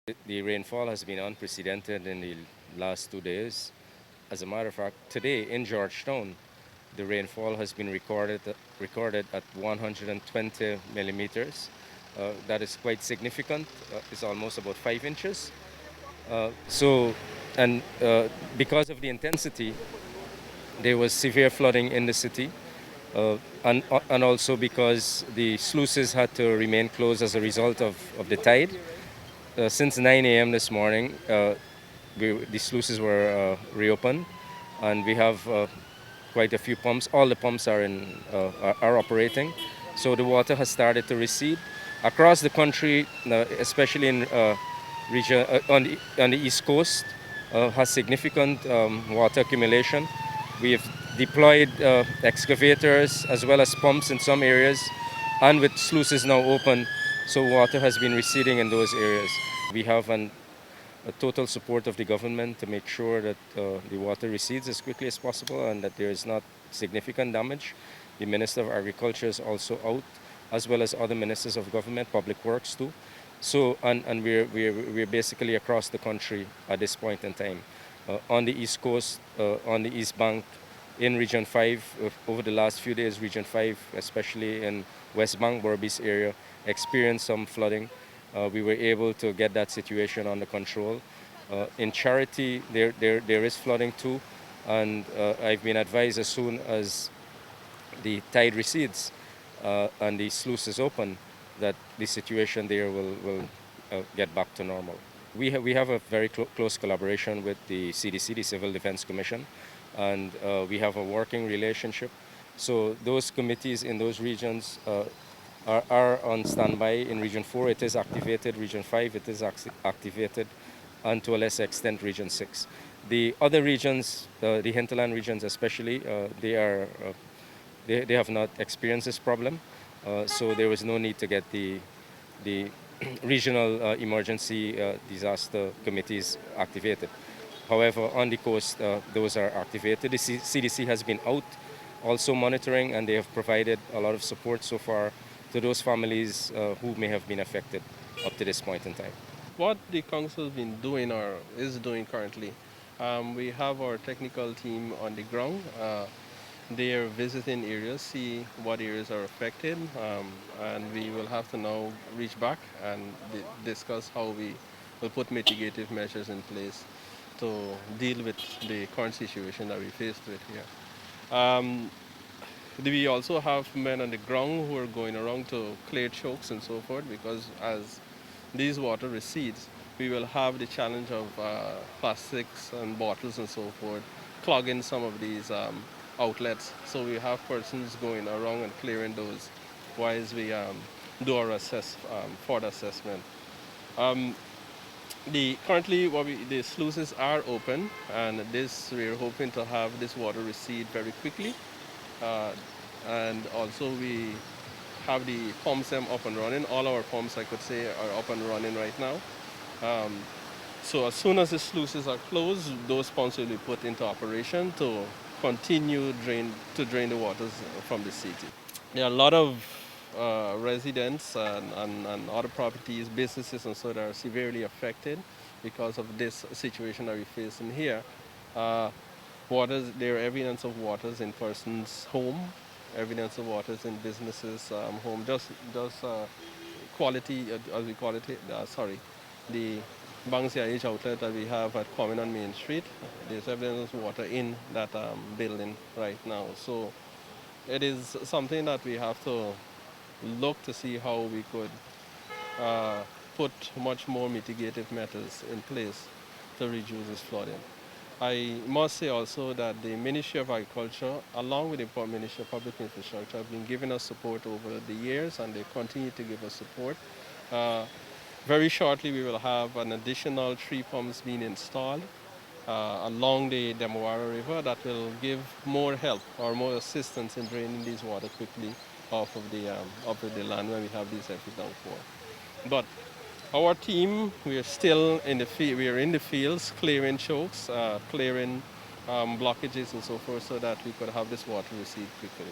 The rainfall has been unprecedented in the last 2 days. As a matter of fact, today in Georgetown, the rainfall has been recorded at 120 millimeters. That is quite significant. It's almost about 5 inches. So, and because of the intensity, there was severe flooding in the city, and also because the sluices had to remain closed as a result of the tide. Since 9 a.m. this morning, the sluices were reopened, and we have quite a few pumps. All the pumps are operating, so the water has started to recede across the country, especially in region on the east coast, has significant water accumulation. We have deployed excavators as well as pumps in some areas, and with sluices now open, so water has been receding in those areas. We have a total support of the government to make sure that the water recedes as quickly as possible and that there is not significant damage. The Minister of Agriculture is also out, as well as other ministers of government, public works too. So, and we're basically across the country at this point in time. On the East Coast, on the East Bank, in Region 5, over the last few days, Region 5, especially in West Bank, Berbice area, experienced some flooding. We were able to get that situation under control. In Charity, there is flooding too, and I've been advised as soon as the tide recedes and the sluice is open, that the situation there will get back to normal. We have a very close collaboration with the CDC, the Civil Defense Commission, and we have a working relationship. So those committees in those regions are on standby. In Region 4, it is activated. Region 5, it is activated, and to a lesser extent, Region 6. The other regions, the hinterland regions especially, they have not experienced this problem, so there was no need to get the regional emergency disaster committees activated. However, on the coast, those are activated. The CDC has been out also monitoring, and they have provided a lot of support so far to those families who may have been affected up to this point in time. What the council has been doing or is doing currently, we have our technical team on the ground. They are visiting areas, see what areas are affected, and we will have to now reach back and discuss how we will put mitigative measures in place to deal with the current situation that we faced with here. We also have men on the ground who are going around to clear chokes and so forth, because as these water recedes, we will have the challenge of plastics and bottles and so forth clogging some of these outlets. So we have persons going around and clearing those whilst we do our further assessment. Um, currently the sluices are open, and this we're hoping to have this water recede very quickly. Uh, and also we have the pumps them up and running. All our pumps, I could say, are up and running right now. Um, so as soon as the sluices are closed, those pumps will be put into operation to continue to drain the waters from the city. There are a lot of residents and other properties, businesses and so that are severely affected because of this situation that we face in here. Uh, there are evidence of waters in persons' home, evidence of waters in businesses' home, just quality, as we call it, the Bangsiage outlet that we have at Common on Main Street. There's evidence of water in that building right now. So it is something that we have to look to see how we could uh, put much more mitigative methods in place to reduce this flooding. I must say also that the Ministry of Agriculture, along with the Ministry of Public Infrastructure, have been giving us support over the years, and they continue to give us support. Uh, very shortly, we will have an additional 3 pumps being installed along the Demawara River that will give more help or more assistance in draining these water quickly off of the land when we have these heavy downpour. But our team, we are still in the field. We are in the fields clearing chokes, clearing blockages and so forth, so that we could have this water recede quickly.